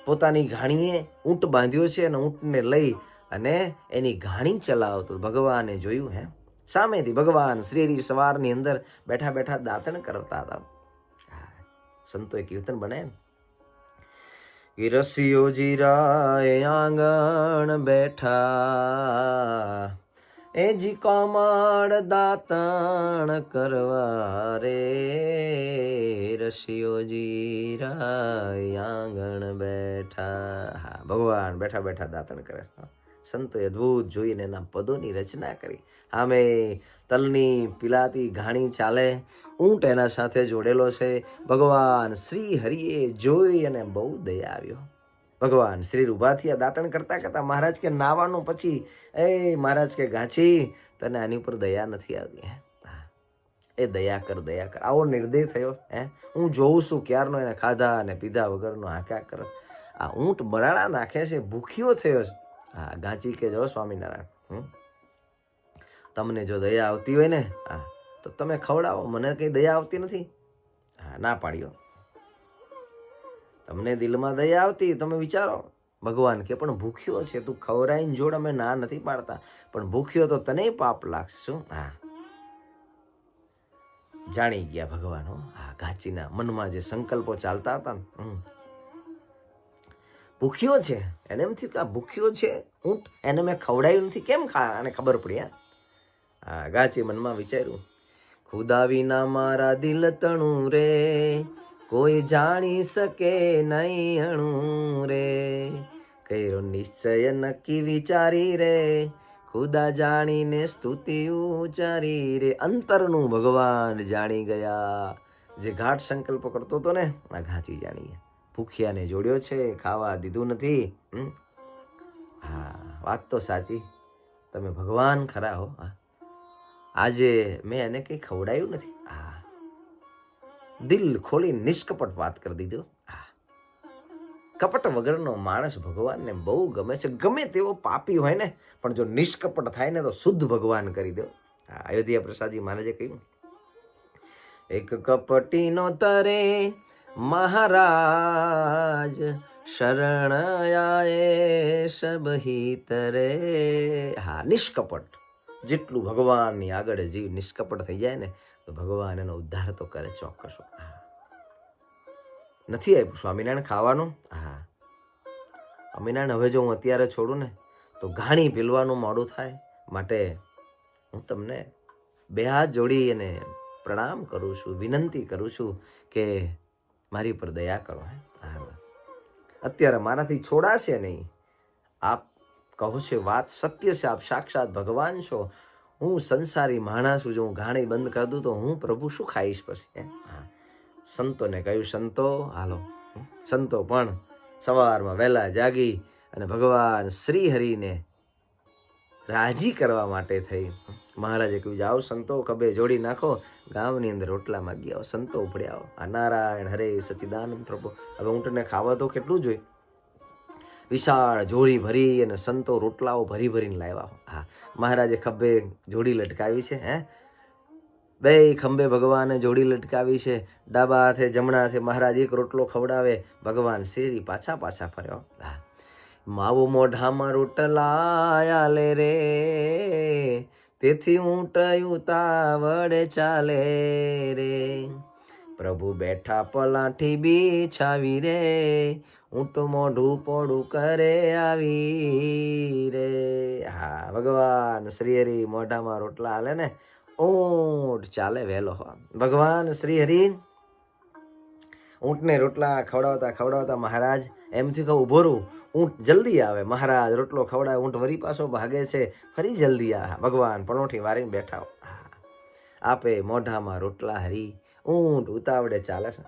S1: પોતાની ઘાણીએ ઊંટ બાંધ્યો છે અને ઊંટને લઈ અને એની ઘાણી ચલાવતો. ભગવાને જોયું, સામેથી ભગવાન શ્રી સવારની અંદર બેઠા બેઠા દાતણ કરતા હતા. સંતોએ કીર્તન બનાવ્યા કે રસિયો જીરાય આંગણ બેઠા, એ જી કોમળ દાતણ કરવા રે. રસિયો જીરાય આંગણ બેઠા. ભગવાન બેઠા બેઠા દાતણ કરે. સંતોએ અદ્ભુત જોઈને એના પદોની રચના કરી. આમે તલની પિલાતી ઘાણી ચાલે, ઊંટ એના સાથે જોડેલો છે. ભગવાન શ્રી હરિએ જોઈ અને બહુ દયા આવ્યો. ભગવાન શ્રી ઊભા થયા, દાંતણ કરતા કરતા મહારાજ કે નાવાનું પછી, એ મહારાજ કે ગાંચી તને આની ઉપર દયા નથી આવી, હે એ દયા કર, દયા કર. આવો નિર્દય થયો, હે હું જોઉં છું ક્યારનો એને ખાધા અને પીધા વગરનો હાંક્યા કર. આ ઊંટ બરાડા નાખે છે, ભૂખ્યો થયો છે. હા ગાંચી કે જો સ્વામિનારાયણ, તમને જો દયા આવતી હોય ને, હા તો તમે ખવડાવો, મને કઈ દયા આવતી નથી. હા ના પાડ્યો. તમને દિલમાં દયા આવતી, તમે વિચારો. ભગવાન કે પણ ભૂખ્યો છે, તું ખવડાવીને જોડ, અમે ના નથી પાડતા, પણ ભૂખ્યો તો તને પાપ લાગશે. શું? હા જાણી ગયા ભગવાન. હા ગાંચીના મનમાં જે સંકલ્પો ચાલતા હતા ને, ભૂખ્યો છે એને એમ થયું કે આ ભૂખ્યો છે ઊંટ, એને મેં ખવડાવ્યું નથી, કેમ આને ખબર પડી? હા ગાંચી મનમાં વિચાર્યું, ખુદા વિના મારા દિલ તણું રે, કોઈ જાણી શકે નહીં અણું રે, કર્યો નિશ્ચય નક્કી વિચારી રે, ખુદા જાણીને સ્તુતિ ઉચ્ચારી રે. અંતરનું ભગવાન જાણી ગયા. જે ઘાટ સંકલ્પ કરતો હતો ને, આ ગાંચી જાણી ગયા. ભૂખ્યાને જોડ્યો છે, ખાવા દીધું નથી. હા વાત તો સાચી, તમે ભગવાન ખરા હો. આજે મેં એને કંઈ ખવડાયું નથી. હા દિલ ખોલી નિષ્કપટ વાત કરી દીધો. કપટ વગરનો માણસ ભગવાનને બહુ ગમે છે. ગમે તેવો પાપી હોય ને, પણ જો નિષ્કપટ થાય ને તો શુદ્ધ ભગવાન કરી દો. અયોધ્યા પ્રસાદજી મહારાજે કહ્યું, એક કપટીનો તરે મહારાજ, શરણ આયે સબહી તરે. હા નિષ્કપટ, જેટલું ભગવાનની આગળ જીવ નિષ્કપટ થઈ જાય ને, તો ભગવાન એનો ઉદ્ધાર તો કરે ચોક્કસ. નથી આપ્યું સ્વામિનારાયણ ખાવાનું. હા સ્વામિનારાયણ હવે જો હું અત્યારે છોડું ને તો ઘાણી પીલવાનું મોડું થાય, માટે હું તમને બે હાથ જોડી અને પ્રણામ કરું છું, વિનંતી કરું છું કે મારી પર દયા કરો. અત્યારે મારાથી છોડાશે નહીં. આપ કહો છો વાત સત્ય છે, આપ સાક્ષાત ભગવાન છો. હું સંસારી માણસ છું, જો હું ઘાણી બંધ કરી દઉં તો હું પ્રભુ શું ખાઈશ પછી? સંતોને કહ્યું, સંતો હાલો. સંતો પણ સવારમાં વહેલા જાગી અને ભગવાન શ્રી હરિને રાજી કરવા માટે થઈ. મહારાજે કહ્યું, જાઓ સંતો, ખભે જોડી નાખો, ગામની અંદર રોટલા માગી આવો. સંતો ઉપડ્યા આવો. આ નારાયણ હરે સચિદાનંદ પ્રભુ. હવે ઊંટને ખાવા તો કેટલું જોઈએ? વિશાળ જોડી ભરી અને સંતો રોટલાઓ ભરી ભરીને લાવ્યા. હા મહારાજે ખભે જોડી લટકાવી છે. બે ખંભે ભગવાને જોડી લટકાવી છે. ડાબા હાથે જમણા હાથે મહારાજ એક રોટલો ખવડાવે, ભગવાન શ્રી પાછા પાછા ફર્યો. માવો મોઢામાં રોટલા લે રે, તેથી ઊંટ ઉતાવળે ચાલે રે, પ્રભુ બેઠા પલાઠી બિછાવી રે, ઊંટ મોઢું પોડું કરે આવી રે. હા ભગવાન શ્રી હરિ મોઢામાં રોટલા હાલે ને, ઊંટ ચાલે વહેલો. ભગવાન શ્રી હરિ ઊંટને રોટલા ખવડાવતા ખવડાવતા મહારાજ એમ થયું કે ઉભો રહું, ઊંટ જલ્દી આવે. મહારાજ રોટલો ખવડાવે, ઊંટ વરી પાછો ભાગે છે, ફરી જલ્દી આવે. ભગવાન પલોઠી વારીને બેઠા. આપે મોઢામાં રોટલા હરી, ઊંટ ઉતાવળે ચાલે છે.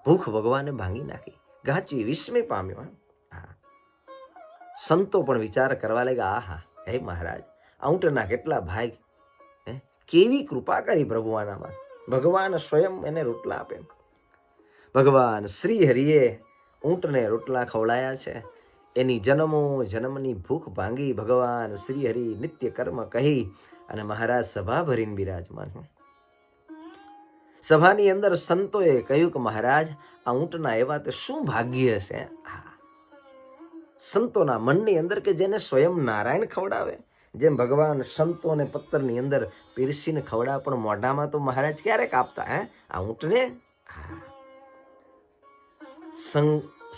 S1: ભૂખ ભગવાને ભાંગી નાખી. ગાંચી વિસ્મય પામ્યો. સંતો પણ વિચાર કરવા લાગ્યા, આહા હે મહારાજ, આ ઊંટના કેટલા ભાગ, કેવી કૃપા કરી પ્રભુ આનામાં. ભગવાન સ્વયં એને રોટલા આપે. ભગવાન શ્રી હરિએ ઊંટને રોટલા ખવડાયા છે. એની જન્મો જન્મની ભૂખ ભાંગી ભગવાન શ્રી હરિ નિત્ય કર્મ કહી અને મહારાજ સભા ભરીને બિરાજમાન. સભાની અંદર સંતોએ કહ્યું કે મહારાજ, આ ઊંટના એવા તે શું ભાગ્ય છે. સંતોના મનની અંદર કે જેને સ્વયં નારાયણ ખવડાવે, જેમ ભગવાન સંતોને પત્તરની અંદર પીરસીને ખવડાવે, પણ મોઢામાં તો મહારાજ ક્યારેક આપતા આ ઊંટને.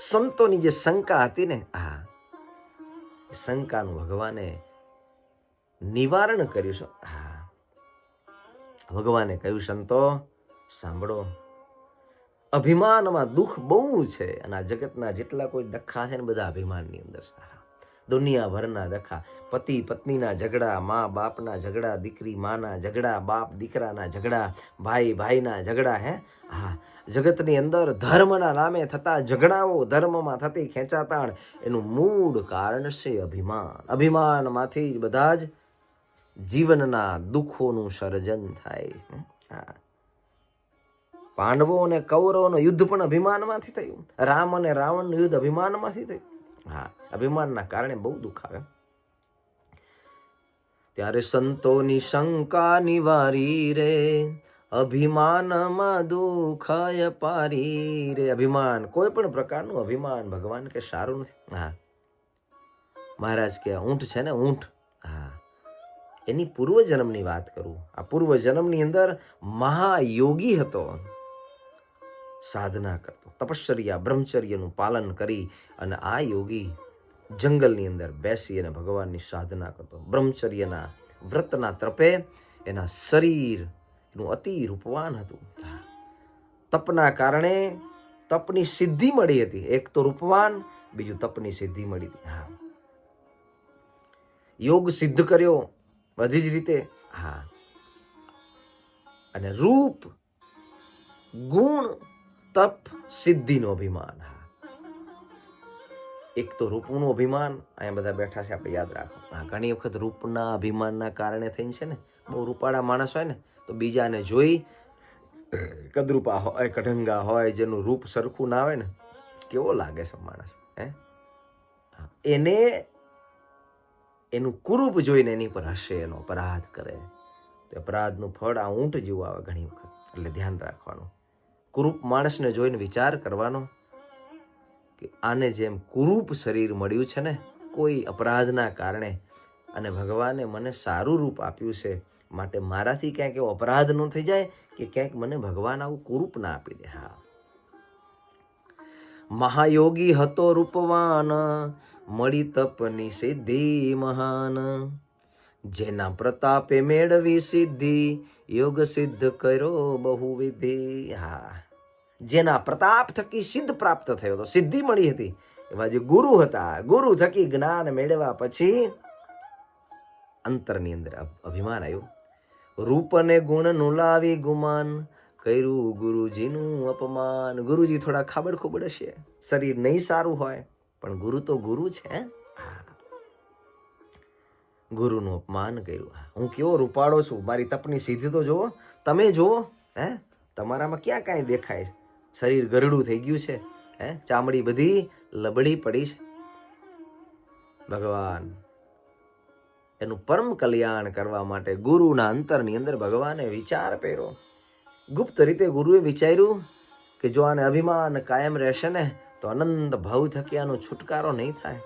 S1: સંતોની જે શંકા હતી ને, શંકાનું ભગવાને નિવારણ કર્યું છે. ભગવાને કહ્યું, સંતો સાંભળો, અભિમાનમાં દુઃખ બહુ છે, અને આ જગતના જેટલા કોઈ ડખા છે ને બધા અભિમાનની અંદર છે. દુનિયાભરના ડખા, પતિ પત્નીના ઝઘડા, મા બાપના ઝઘડા, દીકરી માના ઝઘડા, બાપ દીકરાના ઝઘડા, ભાઈ ભાઈના ઝઘડા. જગતની અંદર ધર્મના નામે થતા ઝઘડાઓ, ધર્મમાં થતી ખેંચાતાણ, એનું મૂળ કારણ છે અભિમાન. અભિમાનમાંથી જ બધા જ જીવનના દુઃખોનું સર્જન થાય. પાંડવો અને કૌરવોનું યુદ્ધ પણ અભિમાનમાંથી થયું. રામ અને રાવણનું યુદ્ધ અભિમાનમાંથી થયું. અભિમાનના કારણે બહુ દુઃખ આવે. ત્યારે સંતોની શંકા નિવારી રે, અભિમાનમાં દુખાય પારી રે. અભિમાન, કોઈ પણ પ્રકારનું અભિમાન ભગવાન કે સારું નથી. મહારાજ કે ઊંટ છે ને, ઊંટ, એની પૂર્વજન્મની વાત કરું. આ પૂર્વજન્મની અંદર મહાયોગી હતો, સાધના કરતો, તપશ્ચર્યા બ્રહ્મચર્યનું પાલન કરી અને આ યોગી જંગલની અંદર બેસી અને ભગવાનની સાધના કરતો. બ્રહ્મચર્યના વ્રતના તરફે એના શરીર એનું અતિ રૂપવાન હતું. તપના કારણે તપની સિદ્ધિ મળી હતી. એક તો રૂપવાન, બીજું તપની સિદ્ધિ મળી હતી. યોગ સિદ્ધ કર્યો બધી જ રીતે. અને રૂપ, ગુણ, તપ, સિદ્ધિનો અભિમાન. એક તો રૂપનું અભિમાન, અહીંયા બધા બેઠા છે, આપણે યાદ રાખો. ઘણી વખત રૂપના અભિમાનના કારણે થઈને છે ને, બહુ રૂપાળા માણસ હોય ને તો બીજાને જોઈ કદરૂપા હોય, કઢંગા હોય, જેનું રૂપ સરખું ના હોય ને, કેવો લાગે છે માણસ. એને એનું કુરૂપ જોઈને એની પર હશે, એનો અપરાધ કરે. તે અપરાધનું ફળ આ ઊંટ જેવું આવે ઘણી વખત. એટલે ધ્યાન રાખવાનું. કુરૂપ માણસને જોઈને વિચાર કરવાનો કે આને જેમ કુરૂપ શરીર મળ્યું છે ને કોઈ અપરાધના કારણે, અને ભગવાને મને સારું રૂપ આપ્યું છે, માટે મારાથી ક્યાંક એવો અપરાધ ન થઈ જાય કે ક્યાંક મને ભગવાન આવું કુરૂપ ના આપી દે. મહાયોગી હતો રૂપવાન, મળી તપની સિદ્ધિ મહાન, જેના પ્રતાપે મેળવી સિદ્ધિ, યોગ સિદ્ધ કર્યો બહુવિધિ. જેના પ્રતાપ થકી સિદ્ધ પ્રાપ્ત થયો હતો, સિદ્ધિ મળી હતી. એવા જે ગુરુ હતા, ગુરુ થકી જ્ઞાન મેળવ્યા પછી અંતરની અંદર અભિમાન આવ્યું. રૂપ અને ગુણ નું લાવી ગુમાન, કર્યું ગુરુજીનું અપમાન. ગુરુજી થોડા ખાબડ ખોબડ હશે, શરીર નહીં સારું હોય, પણ ગુરુ તો ગુરુ છે. ગુરુનું અપમાન કર્યું. હું કેવો રૂપાળો છું, મારી તપની સિદ્ધિ તો જુઓ, તમે જુઓ. તમારામાં ક્યાં કાંઈ દેખાય? શરીર ગરડું થઈ ગયું છે, ચામડી બધી લબડી પડી છે. ભગવાન એનું પરમ કલ્યાણ કરવા માટે ગુરુના અંતરની અંદર ભગવાને વિચાર કર્યો. ગુપ્ત રીતે ગુરુએ વિચાર્યું કે જો આને અભિમાન કાયમ રહેશે ને તો અનંત ભાવ થકી આનો છુટકારો નહીં થાય.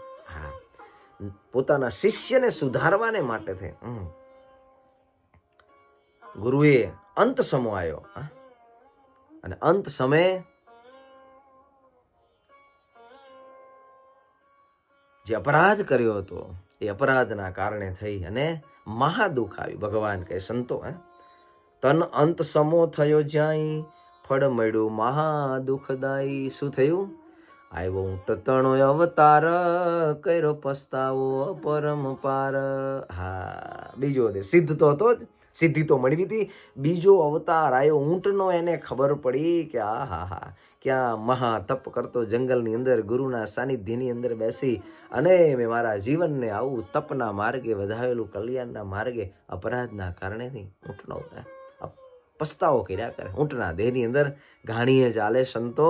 S1: પોતાના શિષ્યને સુધારવાને માટે થઈ ગુરુએ અંત સમો આવ્યો. અને અંત સમયે જે અપરાધ કર્યો હતો એ અપરાધના કારણે થઈ અને મહાદુઃખ આવ્યું. ભગવાન કહે સંતો, તન અંત સમો થયો જ્યાં, ફળ મળ્યું મહાદુઃખદાયી. શું થયું? આવ્યો ઊંટ તણો અવતાર, કર્યો પસ્તાવો પરંપાર. બીજો સિદ્ધ તો હતો જ, સિદ્ધિ તો મળવી હતી. બીજો અવતાર આવ્યો ઊંટનો. એને ખબર પડી કે ક્યાં મહા તપ કરતો જંગલની અંદર ગુરુના સાનિધ્યની અંદર બેસી અને મેં મારા જીવનને આવું તપના માર્ગે વધાવેલું, કલ્યાણના માર્ગે અપરાધના કારણેથી ઊંટનો પસ્તાવો કર્યા કરે. ઊંટના દેહની અંદર ઘાણીએ ચાલે સંતો.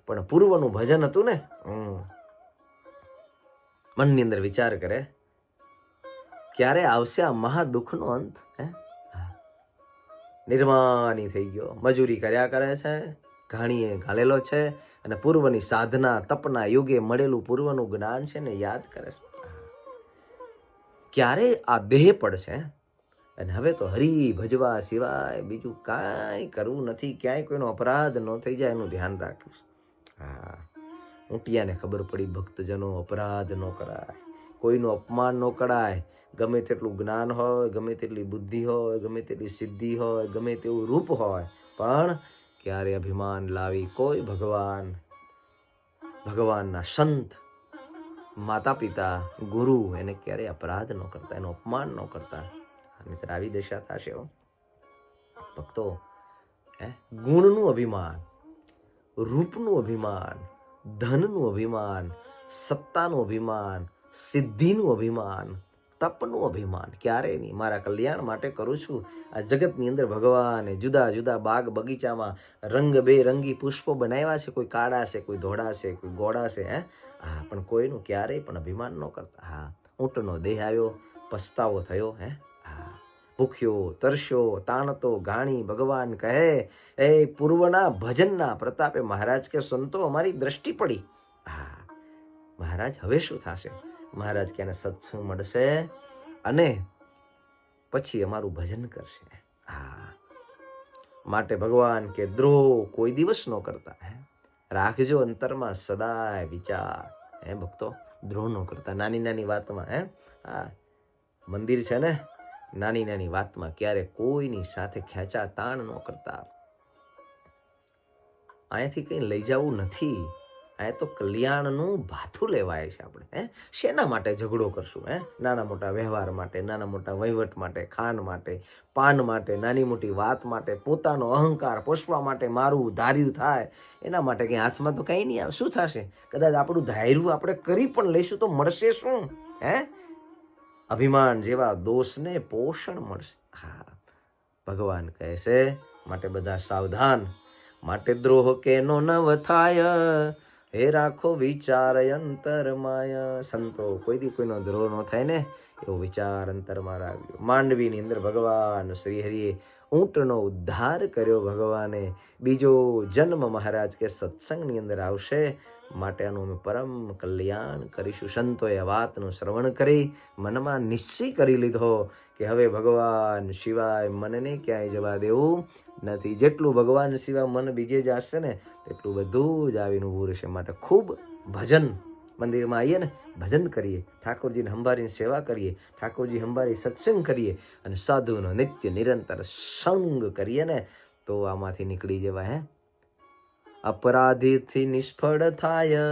S1: પણ પૂર્વનું ભજન હતું ને, મનની અંદર વિચાર કરે ક્યારે આવશે આ મહાદુઃખનો અંત. નિર્માની થઈ ગયો, મજૂરી કર્યા કરે છે, ઘાણીએ ઘાલેલો છે, અને પૂર્વની સાધના તપના યુગે મળેલું પૂર્વનું જ્ઞાન છે ને યાદ કરે છે. ક્યારે આ દેહ પડશે અને હવે તો હરી ભજવા સિવાય બીજું કાંઈ કરવું નથી. ક્યાંય કોઈનો અપરાધ ન થઈ જાય એનું ધ્યાન રાખ્યું છે. ઊંટિયાને ખબર પડી ભક્તજનો અપરાધ ન કરાય, કોઈનું અપમાન ન કરાય. ગમે તેટલું જ્ઞાન હોય, ગમે તેટલી બુદ્ધિ હોય, ગમે તેટલી સિદ્ધિ હોય, ગમે તેવું રૂપ હોય, પણ ક્યારે અભિમાન લાવી કોઈ ભગવાનના સંત, માતા પિતા, ગુરુ એને ક્યારે અપરાધ ન કરતા, એનું અપમાન ન કરતા. મિત્ર આવી દશા થશે ભક્તો. ગુણનું અભિમાન, રૂપનું અભિમાન, ધનનું અભિમાન, સત્તાનું અભિમાન, સિદ્ધિનું અભિમાન, તપનું અભિમાન ક્યારેય નહીં. મારા કલ્યાણ માટે કરું છું. આ જગતની અંદર ભગવાને જુદા જુદા બાગ બગીચામાં રંગબેરંગી પુષ્પો બનાવ્યા છે. કોઈ કાળા છે, કોઈ ધોળા છે, કોઈ ગોળા છે. હા, પણ કોઈનું ક્યારેય પણ અભિમાન ન કરતા. હા, ઊંટનો દેહ આવ્યો, પસ્તાવો થયો. હા, ભૂખ્યો તરસ્યો તાણતો ગાણી ભગવાન કહે, એ પૂર્વના ભજનના પ્રતાપે મહારાજ કે સંતો અમારી દ્રષ્ટિ પડી. હા, મહારાજ હવે શું થશે? મહારાજ કે સત્સંગ મળશે અને પછી અમારું ભજન કરશે. હા, માટે ભગવાન કે દ્રોહ કોઈ દિવસ ન કરતા. રાખજો અંતરમાં સદાય વિચાર. ભક્તો, દ્રોહ ન કરતા. નાની નાની વાતમાં હા, મંદિર છે ને, નાની નાની વાતમાં ક્યારે કોઈની સાથે ખેંચા તાણ ન કરતા. અહીંયાથી કંઈ લઈ જવું નથી. અહીંયા તો કલ્યાણનું ભાથું લેવાય છે. આપણે શેના માટે ઝઘડો કરશું? નાના મોટા વ્યવહાર માટે, નાના મોટા વહીવટ માટે, ખાન માટે, પાન માટે, નાની મોટી વાત માટે, પોતાનો અહંકાર પોષવા માટે, મારું ધાર્યું થાય એના માટે કંઈ હાથમાં તો કંઈ નહીં આવે. શું થશે? કદાચ આપણું ધાર્યું આપણે કરી પણ લઈશું તો મળશે શું? અભિમાન જેવા દોષને પોષણ મળશે. હા, ભગવાન કહે છે માટે બધા સાવધાન. માટે દ્રોહ કેનો નવ થાય, હે રાખો વિચાર અંતરમાય. સંતો કોઈ દી કોઈનો દ્રોહ ન થાય ને એવો વિચાર અંતરમાં રાખ્યો. માંડવીની અંદર ભગવાન શ્રી હરિએ ઊંટનો ઉદ્ધાર કર્યો. ભગવાને બીજો જન્મ મહારાજ કે સત્સંગની અંદર આવશે. માટે આનું અમે પરમ કલ્યાણ કરીશું. સંતોએ આ વાતનું શ્રવણ કરી મનમાં નિશ્ચય કરી લીધો કે હવે ભગવાન સિવાય મનને ક્યાંય જવા દેવું નથી. જેટલું ભગવાન સિવાય મન બીજે જશે ને તેટલું બધું જ આવીને ઊભું રહેશે. માટે ખૂબ ભજન, મંદિરમાં આવીએ ને ભજન કરીએ, ઠાકોરજીને સંભાળીને સેવા કરીએ, ઠાકોરજી સંભાળી સત્સંગ કરીએ અને સાધુનો નિત્ય નિરંતર સંગ કરીએ ને તો આમાંથી નીકળી જવાય. અપરાધીથી નિષ્ફળ થાય,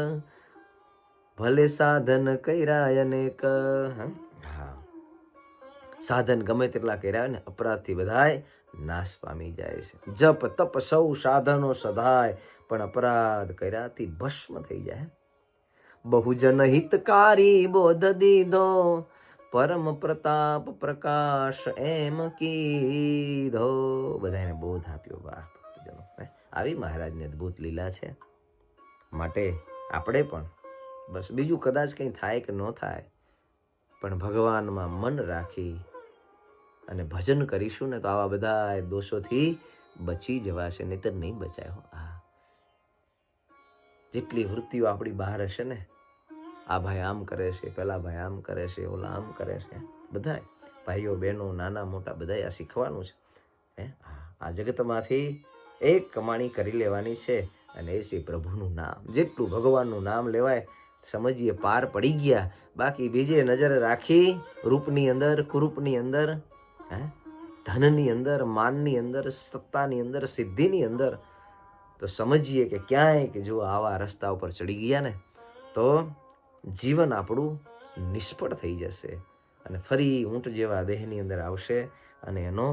S1: ભલે સાધન કર્યા અનેક. હા, સાધન ગમે તેટલા કર્યા ને અપરાધથી બધાય નાશ પામી જાય છે. જપ તપ સૌ સાધનો સધાય, પણ અપરાધ કર્યાથી ભસ્મ થઈ જાય. બહુજન હિતકારી બોધ દીધો, પરમ પ્રતાપ પ્રકાશ એમ કીધો. બધાને બોધ આપ્યો. વાહ ભક્તજનો, આવી મહારાજની અદ્ભુત લીલા છે. માટે આપણે પણ બસ બીજું કદાચ કંઈ થાય કે ન થાય, પણ ભગવાનમાં મન રાખી અને ભજન કરીશું ને તો આવા બધા દોષોથી બચી જવાશે, નહીતર નહીં બચાય. હા, જેટલી વૃત્તિઓ આપણી બહાર હશે ને, આ ભાઈ આમ કરે છે, પેલા ભાઈ આમ કરે છે, ઓલા આમ કરે છે, બધા ભાઈઓ બહેનો નાના મોટા બધા આ શીખવાનું છે. આ જગતમાંથી એક કમાણી કરી લેવાની છે અને એ છે પ્રભુનું નામ. જેટલું ભગવાનનું નામ લેવાય સમજીએ પાર પડી ગયા. બાકી બીજે નજર રાખી રૂપની અંદર, કુરૂપની અંદર, ધનની અંદર, માનની અંદર, સત્તાની અંદર, સિદ્ધિની અંદર, તો સમજીએ કે ક્યાંય કે જો આવા રસ્તા ઉપર ચડી ગયા ને તો જીવન આપણું નિષ્ફળ થઈ જશે અને ફરી ઊંટ જેવા દેહની અંદર આવશે અને એનો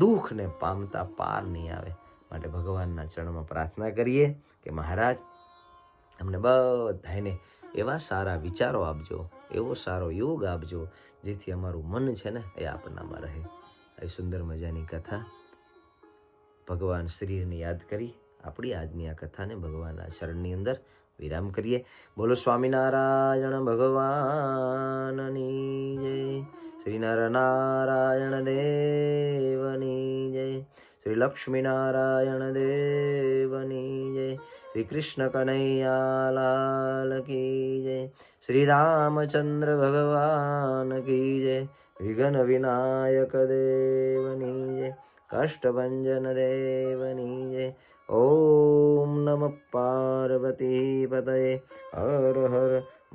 S1: દુઃખને પામતા પાર નહીં આવે. માટે ભગવાનના ચરણમાં પ્રાર્થના કરીએ કે મહારાજ અમને બધાને એવા સારા વિચારો આપજો, એવો સારો યોગ આપજો, જેથી અમારું મન છે ને એ આપનામાં રહે. એ સુંદર મજાની કથા ભગવાન શ્રીને યાદ કરી આપણી આજની આ કથાને ભગવાનના શરણની અંદર વિરામ કરીએ. બોલો સ્વામિનારાયણ ભગવાનની જય. શ્રી નરનારાયણ દેવની જય. શ્રી લક્ષ્મીનારાયણ દેવની જય. શ્રી કૃષ્ણ કનૈયા લાલ કી જય. શ્રી રામચંદ્ર ભગવાન કી જય. વિઘ્ન વિનાયક દેવની જય. કષ્ટભંજન દેવની જય. ઓમ નમઃ પાર્વતી પતયે. હર હર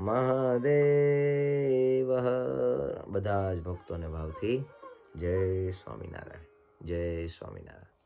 S1: મહાદેવ હર. બધા જ ભક્તોને ભાવથી જય સ્વામિનારાયણ, જય સ્વામિનારાયણ.